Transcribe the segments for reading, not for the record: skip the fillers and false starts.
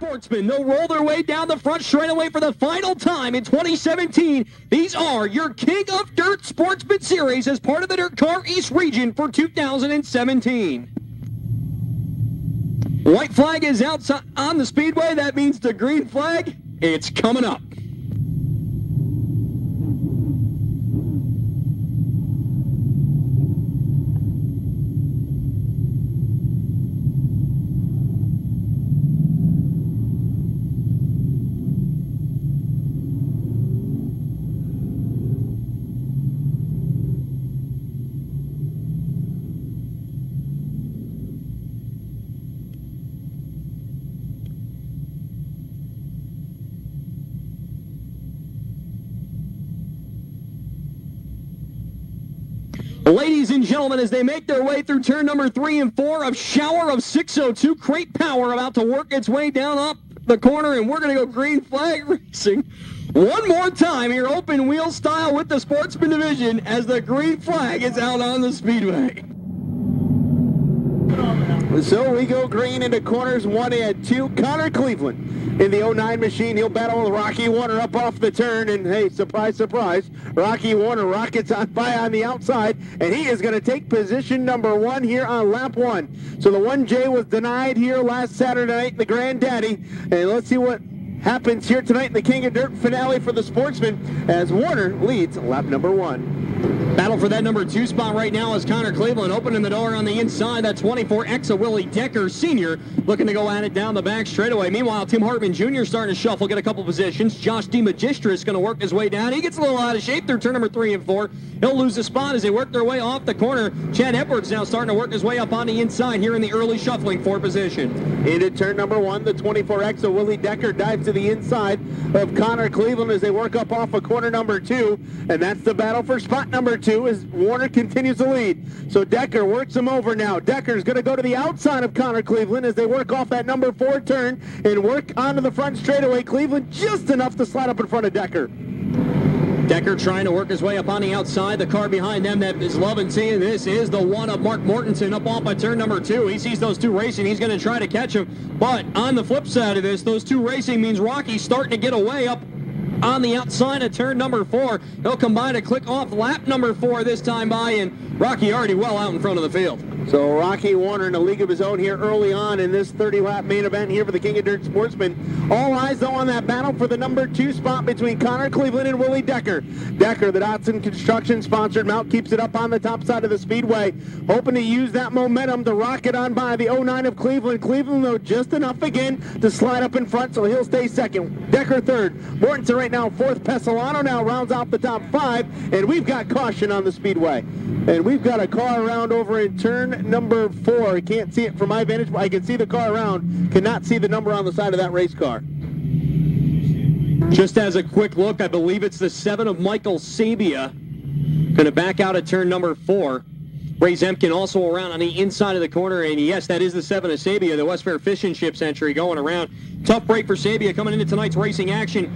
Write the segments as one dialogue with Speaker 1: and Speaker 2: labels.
Speaker 1: Sportsman. They'll roll their way down the front straightaway for the final time in 2017. These are your King of Dirt Sportsman Series as part of the DIRTcar East Region for 2017. White flag is outside on the speedway. That means the green flag, it's coming up. Ladies and gentlemen, as they make their way through turn number 3 and 4, a shower of 602 crate power about to work its way down up the corner, and we're going to go green flag racing one more time here, open wheel style with the Sportsman division as the green flag is out on the speedway.
Speaker 2: So we go green into corners 1 and 2. Connor Cleveland in the 09 machine. He'll battle with Rocky Warner up off the turn. And hey, surprise, surprise, Rocky Warner rockets on by on the outside. And he is going to take position number 1 here on lap 1. So the 1J was denied here last Saturday night in the Granddaddy. And let's see what happens here tonight in the King of Dirt finale for the Sportsman as Warner leads lap number 1.
Speaker 1: Battle for that number 2 spot right now is Connor Cleveland opening the door on the inside. That 24X of Willy Decker Sr. looking to go at it down the back straightaway. Meanwhile, Tim Hartman Jr. starting to shuffle, get a couple positions. Josh DeMagistris going to work his way down. He gets a little out of shape through turn number 3 and 4. He'll lose a spot as they work their way off the corner. Chad Edwards now starting to work his way up on the inside here in the early shuffling for position.
Speaker 2: Into turn number 1, the 24X of Willy Decker dives to the inside of Connor Cleveland as they work up off of corner number 2. And that's the battle for spot number 2 as Warner continues to lead. So Decker works him over now. Decker's going to go to the outside of Connor Cleveland as they work off that number 4 turn and work onto the front straightaway. Cleveland just enough to slide up in front of Decker.
Speaker 1: Decker trying to work his way up on the outside. The car behind them that is loving seeing this is the one of Mark Mortensen up off by turn number 2. He sees those two racing. He's going to try to catch him. But on the flip side of this, those two racing means Rocky's starting to get away up on the outside of turn number 4. He'll combine to click off lap number 4 this time by, and Rocky already well out in front of the field.
Speaker 2: So Rocky Warner in a league of his own here early on in this 30-lap main event here for the King of Dirt Sportsman. All eyes, though, on that battle for the number 2 spot between Connor Cleveland and Willy Decker. Decker, the DODSON Construction-sponsored mount, keeps it up on the top side of the speedway, hoping to use that momentum to rocket on by the 09 of Cleveland. Cleveland, though, just enough again to slide up in front, so he'll stay second. Decker third. Mortensen right now fourth. Pessolano now rounds out the top 5, and we've got caution on the speedway. And we've got a car around over in turn number 4. I can't see it from my vantage, but I can see the car around. Cannot see the number on the side of that race car.
Speaker 1: Just as a quick look, I believe it's the 7 of Michael Sabia. Going to back out at turn number 4. Ray Zemken also around on the inside of the corner, and yes, that is the 7 of Sabia, the West Fair Fish and Chips entry going around. Tough break for Sabia coming into tonight's racing action.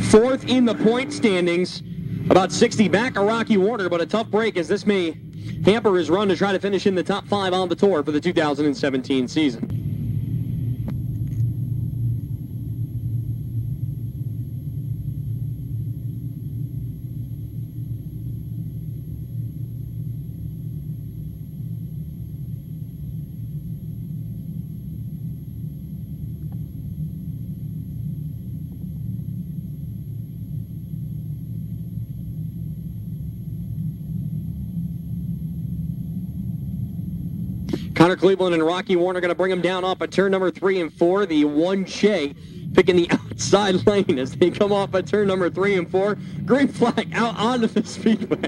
Speaker 1: 4th in the point standings, about 60 back of Rocky Warner, but a tough break as this may hamper his run to try to finish in the top 5 on the tour for the 2017 season. Connor Cleveland and Rocky Warner going to bring him down off at turn number 3 and 4. The 1J picking the outside lane as they come off at turn number 3 and 4. Green flag out onto the speedway.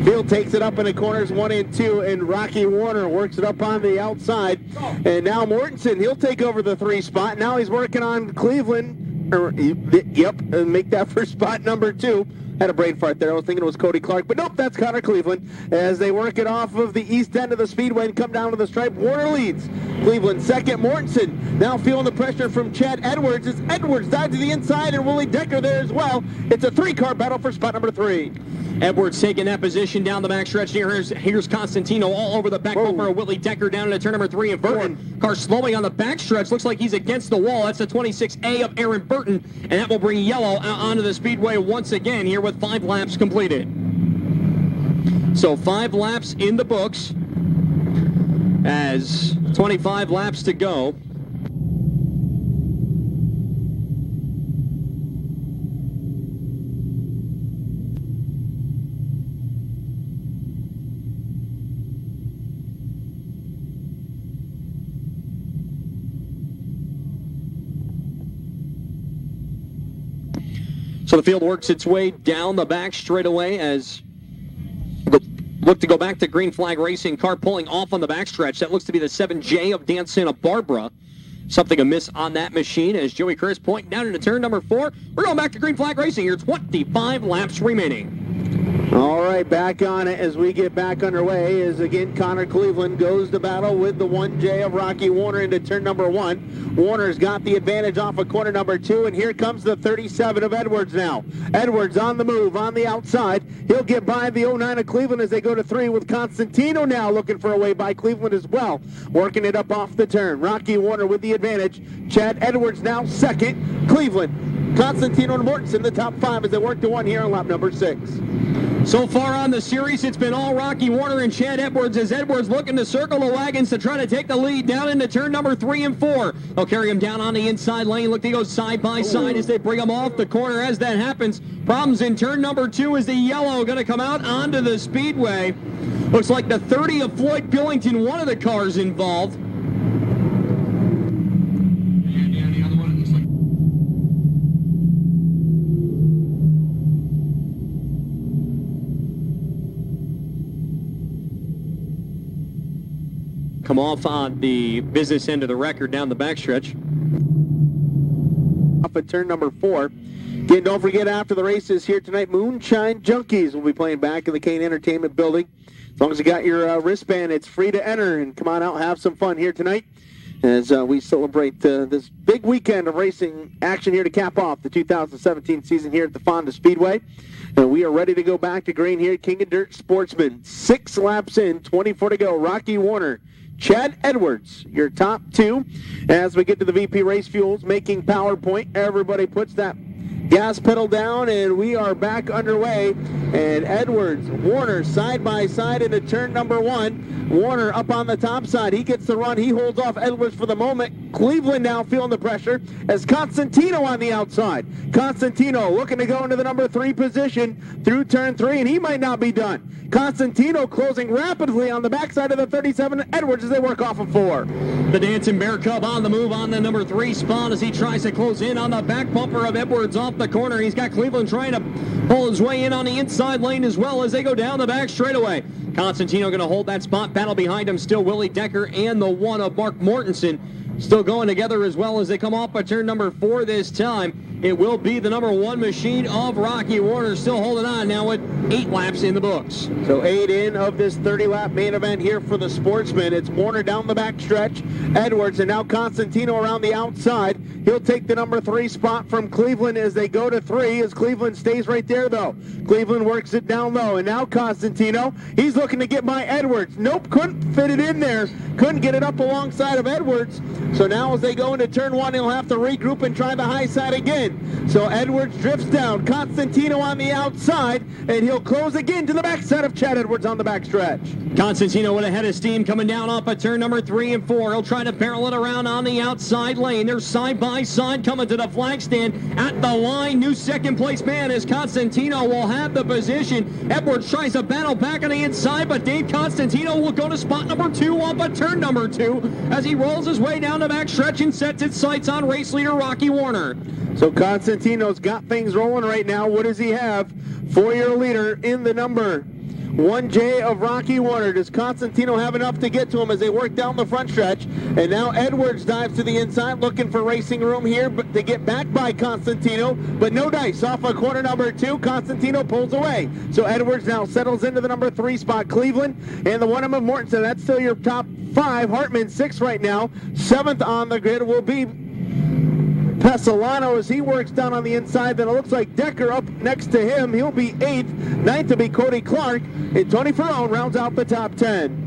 Speaker 2: Field takes it up in the corners 1 and 2, and Rocky Warner works it up on the outside. And now Mortensen, he'll take over the 3 spot. Now he's working on Cleveland. Yep, and make that for spot number 2. Had a brain fart there. I was thinking it was Cody Clark, but nope, that's Connor Cleveland. As they work it off of the east end of the speedway and come down to the stripe, Warner leads. Cleveland second. Mortensen now feeling the pressure from Chad Edwards as Edwards dives to the inside and Willie Decker there as well. It's a 3-car battle for spot number 3.
Speaker 1: Edwards taking that position down the backstretch. Here's Constantino all over the back bumper of Willie Decker down into turn number 3 and Burton. Car slowing on the backstretch. Looks like he's against the wall. That's the 26A of Aaron Burton, and that will bring yellow out onto the speedway once again here with 5 laps completed. So 5 laps in the books as 25 laps to go. So the field works its way down the back straightaway as look to go back to green flag racing. Car pulling off on the backstretch. That looks to be the 7J of Dan Santabarbara. Something amiss on that machine as Joey Chris pointing down into turn number 4. We're going back to green flag racing here. 25 laps remaining.
Speaker 2: All right, back on it as we get back underway as again Connor Cleveland goes to battle with the 1J of Rocky Warner into turn number 1. Warner's got the advantage off of corner number 2, and here comes the 37 of Edwards now. Edwards on the move on the outside. He'll get by the 09 of Cleveland as they go to 3 with Constantino now looking for a way by Cleveland as well. Working it up off the turn. Rocky Warner with the advantage. Chad Edwards now second. Cleveland, Constantino, and Mortensen the top 5 as they work to 1 here on lap number 6.
Speaker 1: So far on the series, it's been all Rocky Warner and Chad Edwards as Edwards looking to circle the wagons to try to take the lead down into turn number 3 and 4. They'll carry him down on the inside lane. Look to go side by side as they bring him off the corner. As that happens, problems in turn number 2 is the yellow going to come out onto the speedway. Looks like the 30 of Floyd Billington, one of the cars involved. Come off on the business end of the record down the backstretch.
Speaker 2: Off at turn number 4. Again, don't forget after the races here tonight, Moonshine Junkies will be playing back in the Kane Entertainment Building. As long as you got your wristband, it's free to enter, and come on out and have some fun here tonight as we celebrate this big weekend of racing action here to cap off the 2017 season here at the Fonda Speedway. And we are ready to go back to green here at King of Dirt Sportsman. 6 laps in, 24 to go. Rocky Warner, Chad Edwards, your top 2. As we get to the VP Race Fuels, making PowerPoint, everybody puts that gas pedal down, and we are back underway. And Edwards, Warner, side by side into turn number 1. Warner up on the top side. He gets the run. He holds off Edwards for the moment. Cleveland now feeling the pressure as Constantino on the outside. Constantino looking to go into the number 3 position through turn 3, and he might not be done. Constantino closing rapidly on the backside of the 37 Edwards as they work off of 4.
Speaker 1: The Dancing Bear Cub on the move on the number 3 spot as he tries to close in on the back bumper of Edwards off the corner. He's got Cleveland trying to pull his way in on the inside lane as well as they go down the back straightaway. Constantino going to hold that spot. Battle behind him still Willie Decker and the 1 of Mark Mortensen still going together as well as they come off at turn number 4 this time. It will be the number 1 machine of Rocky Warner still holding on now with 8 laps in the books.
Speaker 2: So 8 in of this 30-lap main event here for the Sportsman. It's Warner down the back stretch, Edwards, and now Constantino around the outside. He'll take the number 3 spot from Cleveland as they go to 3 as Cleveland stays right there though. Cleveland works it down low, and now Constantino, he's looking to get by Edwards. Nope, couldn't fit it in there. Couldn't get it up alongside of Edwards. So now as they go into turn 1, he'll have to regroup and try the high side again. So Edwards drifts down. Constantino on the outside, and he'll close again to the backside of Chad Edwards on the backstretch.
Speaker 1: Constantino with a head of steam coming down off at turn number 3 and 4. He'll try to barrel it around on the outside lane. They're side by side coming to the flag stand at the line. New second place man as Constantino will have the position. Edwards tries to battle back on the inside, but Dave Constantino will go to spot number 2 off at turn number 2 as he rolls his way down the backstretch and sets its sights on race leader Rocky Warner.
Speaker 2: So Constantino's got things rolling right now. What does he have? 4-year leader in the number 1J of Rocky Warner. Does Constantino have enough to get to him as they work down the front stretch? And now Edwards dives to the inside, looking for racing room here but to get back by Constantino, but no dice. Off of corner number 2, Constantino pulls away. So Edwards now settles into the number 3 spot. Cleveland and the 1M of Mortensen. That's still your top 5. Hartman 6 right now. 7th on the grid will be Pessolano as he works down on the inside. Then it looks like Decker up next to him. He'll be 8th. 9th to be Cody Clark. And Tony Farone rounds out the top 10.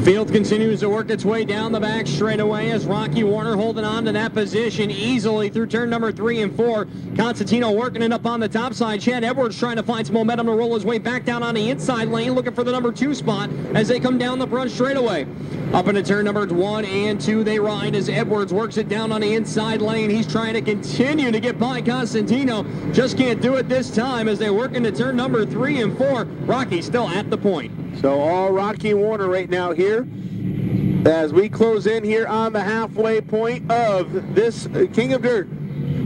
Speaker 1: Field continues to work its way down the back straightaway as Rocky Warner holding on to that position easily through turn number 3 and 4. Constantino working it up on the top side. Chad Edwards trying to find some momentum to roll his way back down on the inside lane, looking for the number 2 spot as they come down the front straightaway. Up into turn numbers 1 and 2, they ride as Edwards works it down on the inside lane. He's trying to continue to get by Constantino. Just can't do it this time as they work into turn number 3 and 4. Rocky still at the point.
Speaker 2: So all Rocky Warner right now here as we close in here on the halfway point of this King of Dirt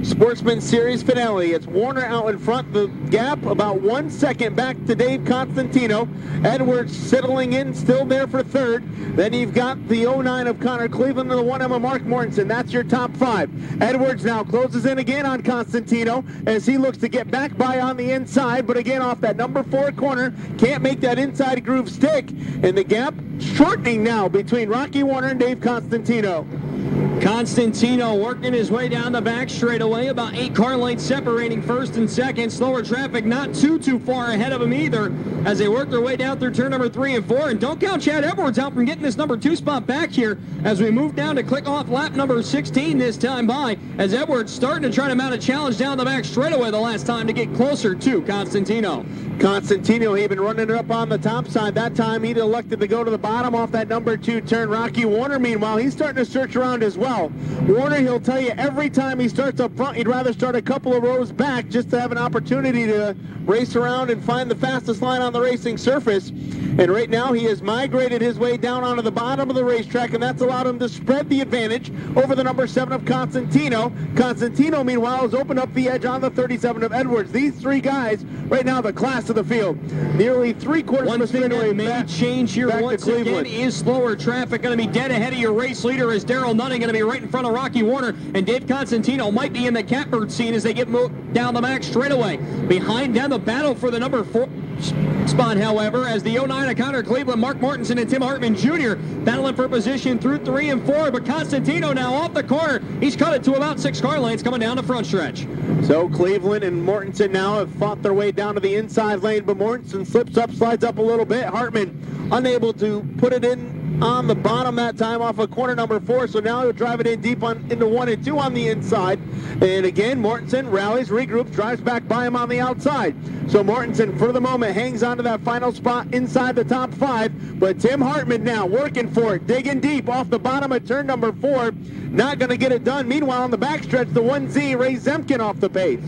Speaker 2: Sportsman Series finale. It's Warner out in front, the gap about 1 second back to Dave Constantino. Edwards settling in, still there for 3rd. Then you've got the 09 of Connor Cleveland and the 1M of Mark Mortensen. That's your top 5. Edwards now closes in again on Constantino as he looks to get back by on the inside, but again off that number 4 corner, can't make that inside groove stick, and the gap shortening now between Rocky Warner and Dave Constantino.
Speaker 1: Constantino working his way down the back straightaway, about 8 car lengths separating 1st and 2nd. Slower traffic not too far ahead of him either as they work their way down through turn number 3 and 4. And don't count Chad Edwards out from getting this number 2 spot back here as we move down to click off lap number 16 this time by, as Edwards starting to try to mount a challenge down the back straightaway the last time to get closer to Constantino.
Speaker 2: Constantino, he'd been running it up on the top side. That time he'd elected to go to the bottom off that number 2 turn. Rocky Warner, meanwhile, he's starting to search around as well. Warner, he'll tell you every time he starts up front, he'd rather start a couple of rows back just to have an opportunity to race around and find the fastest line on the racing surface. And right now he has migrated his way down onto the bottom of the racetrack, and that's allowed him to spread the advantage over the number 7 of Constantino. Constantino, meanwhile, has opened up the edge on the 37 of Edwards. These 3 guys right now the class of the field. Nearly 3/4 of a straightaway
Speaker 1: may change here once again is slower traffic. Going to be dead ahead of your race leader as Darryl Nutting going to be right in front of Rocky Warner, and Dave Constantino might be in the catbird scene as they get moved down the back straightaway. Behind them, the battle for the number 4 spot, however, as the 09 of Connor Cleveland, Mark Mortensen, and Tim Hartman Jr. battling for position through 3 and 4, but Constantino now off the corner. He's cut it to about 6 car lengths coming down the front stretch.
Speaker 2: So Cleveland and Mortensen now have fought their way down to the inside lane, but Mortensen slips up, slides up a little bit. Hartman unable to put it in on the bottom that time off of corner number 4, so now he'll drive it in deep into 1 and 2 on the inside. And again, Mortensen rallies, regroups, drives back by him on the outside. So Mortensen, for the moment, hangs on to that final spot inside the top 5, but Tim Hartman now working for it, digging deep off the bottom of turn number 4, not going to get it done. Meanwhile, on the backstretch, the 1Z, Ray Zemken off the pace.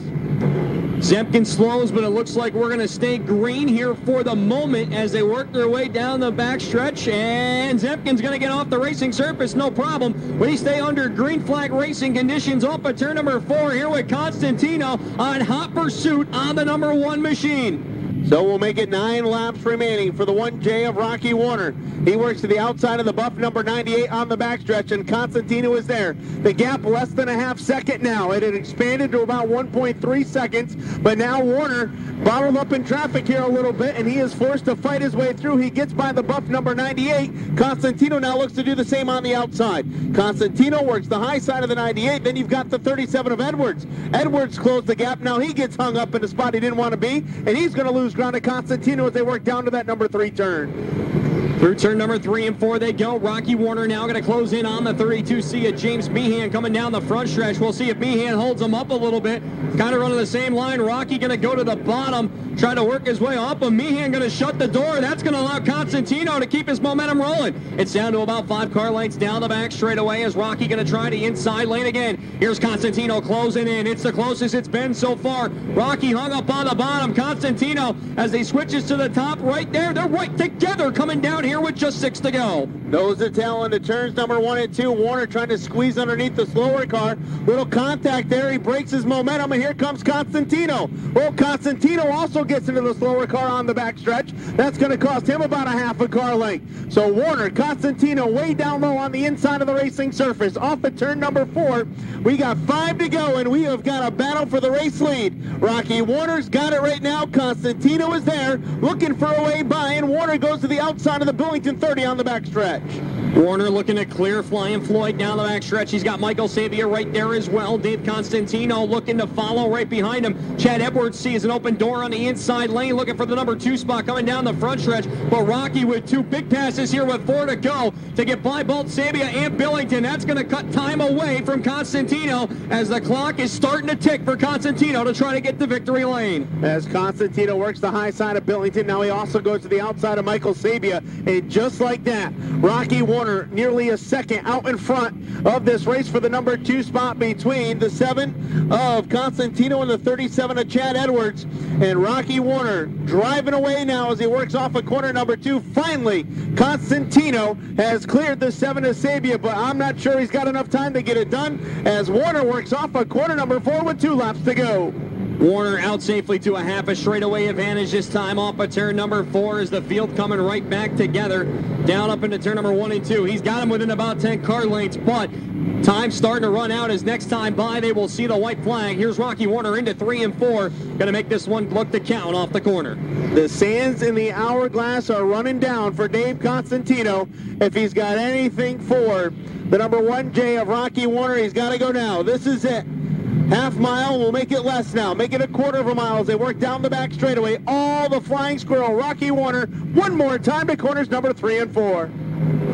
Speaker 1: Zemken slows, but it looks like we're going to stay green here for the moment as they work their way down the backstretch. And Zemken's going to get off the racing surface, no problem. We stay under green flag racing conditions off of turn number 4 here with Constantino on hot pursuit on the number 1 machine.
Speaker 2: So we'll make it 9 laps remaining for the 1J of Rocky Warner. He works to the outside of the buff number 98 on the backstretch, and Constantino is there. The gap less than a half second now. It had expanded to about 1.3 seconds, but now Warner bottled up in traffic here a little bit, and he is forced to fight his way through. He gets by the buff number 98. Constantino now looks to do the same on the outside. Constantino works the high side of the 98. Then you've got the 37 of Edwards. Edwards closed the gap. Now he gets hung up in a spot he didn't want to be, and he's going to lose ground to Constantino as they work down to that number 3 turn.
Speaker 1: Through turn number 3 and 4 they go. Rocky Warner now going to close in on the 32C of James Meehan coming down the front stretch. We'll see if Meehan holds him up a little bit. Kind of running the same line. Rocky going to go to the bottom, try to work his way up, but Meehan going to shut the door. That's going to allow Constantino to keep his momentum rolling. It's down to about 5 car lengths down the back straightaway as Rocky going to try the inside lane again. Here's Constantino closing in. It's the closest it's been so far. Rocky hung up on the bottom. Constantino, as he switches to the top right there, they're right together coming down here here with just 6 to go.
Speaker 2: Nose to tail into turns number 1 and 2. Warner trying to squeeze underneath the slower car. Little contact there. He breaks his momentum, and here comes Constantino. Well, Constantino also gets into the slower car on the backstretch. That's going to cost him about a half a car length. So Warner, Constantino way down low on the inside of the racing surface. Off at turn number 4. We got 5 to go, and we have got a battle for the race lead. Rocky Warner's got it right now. Constantino is there, looking for a way by, and Warner goes to the outside of the Billington 30 on the backstretch.
Speaker 1: Warner looking to clear, flying Floyd down the backstretch. He's got Michael Sabia right there as well. Dave Constantino looking to follow right behind him. Chad Edwards sees an open door on the inside lane, looking for the number 2 spot coming down the front stretch. But Rocky with 2 big passes here with 4 to go to get by both Sabia and Billington. That's going to cut time away from Constantino as the clock is starting to tick for Constantino to try to get the victory lane.
Speaker 2: As Constantino works the high side of Billington, now he also goes to the outside of Michael Sabia. And just like that, Rocky Warner nearly a second out in front of this race for the number 2 spot between the 7 of Constantino and the 37 of Chad Edwards. And Rocky Warner driving away now as he works off of corner number 2. Finally, Constantino has cleared the 7 of Sabia, but I'm not sure he's got enough time to get it done as Warner works off of corner number 4 with 2 laps to go.
Speaker 1: Warner out safely to a half a straightaway advantage this time off of turn number 4 as the field coming right back together. Down up into turn number 1 and 2. He's got him within about 10 car lengths, but time starting to run out as next time by they will see the white flag. Here's Rocky Warner into 3 and 4. Going to make this one look to count off the corner.
Speaker 2: The sands in the hourglass are running down for Dave Constantino. If he's got anything for the number 1J of Rocky Warner, he's got to go now. This is it. Half mile will make it less now. Make it a quarter of a mile as they work down the back straightaway. All the flying squirrel. Rocky Warner one more time to corners number 3 and 4.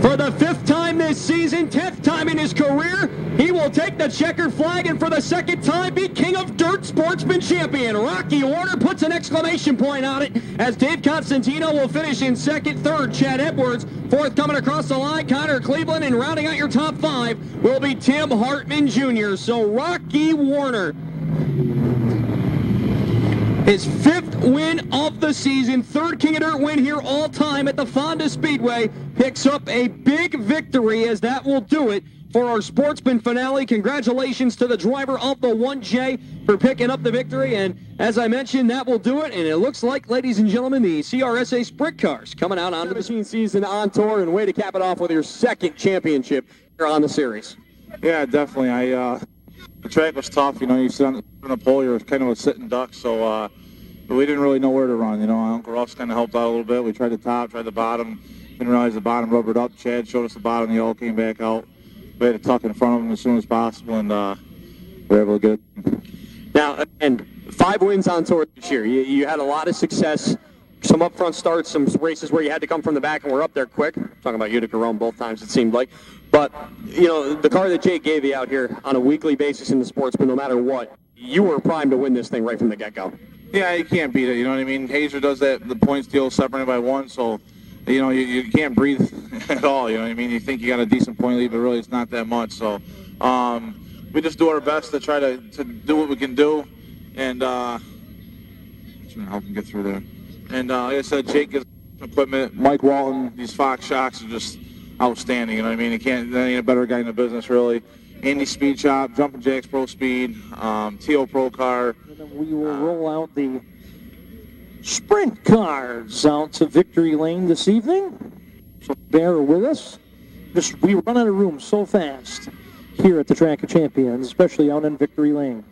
Speaker 1: For the 5th time this season, 10th time in his career, he will take the checkered flag and for the 2nd time be King of Dirt Sportsman champion. Rocky Warner puts an exclamation point on it as Dave Constantino will finish in 2nd, 3rd, Chad Edwards. 4th coming across the line, Connor Cleveland, and rounding out your top 5 will be Tim Hartman Jr. So Rocky Warner, his 5th win of the season, 3rd King of Dirt win here all time at the Fonda Speedway, picks up a big victory as that will do it for our Sportsman finale. Congratulations to the driver of the 1J for picking up the victory, and as I mentioned, that will do it, and it looks like, ladies and gentlemen, the CRSA Sprint Cars coming out onto the season on tour, and way to cap it off with your 2nd championship here on the series.
Speaker 3: Yeah, definitely. The track was tough. You know, you sit on the pole, you're kind of a sitting duck, so we didn't really know where to run. You know, Uncle Russ kind of helped out a little bit. We tried the top, tried the bottom. Didn't realize the bottom rubbered up. Chad showed us the bottom. The all came back out. We had to tuck in front of him as soon as possible, and we were able to get it.
Speaker 1: Now, and 5 wins on tour this year. You had a lot of success. Some up-front starts, some races where you had to come from the back and were up there quick. Talking about Utica Rome both times, it seemed like. But, you know, the car that Jake gave you out here on a weekly basis in the Sportsman, no matter what, you were primed to win this thing right from the get-go.
Speaker 3: Yeah, you can't beat it. You know what I mean? Hazer does that, the points deal separated by 1, so, you know, you can't breathe at all. You know what I mean? You think you got a decent point lead, but really it's not that much. So we just do our best to try to do what we can do, and trying to help him get through there. And like I said, Jake gets equipment. Mike Walton, these Fox shocks are just outstanding. You know what I mean? There ain't a better guy in the business, really. Andy Speed Shop, Jumpin' Jacks Pro Speed, T.O. Pro Car.
Speaker 4: And then we will roll out the sprint cars out to victory lane this evening. So bear with us. We run out of room so fast here at the Track of Champions, especially out in victory lane.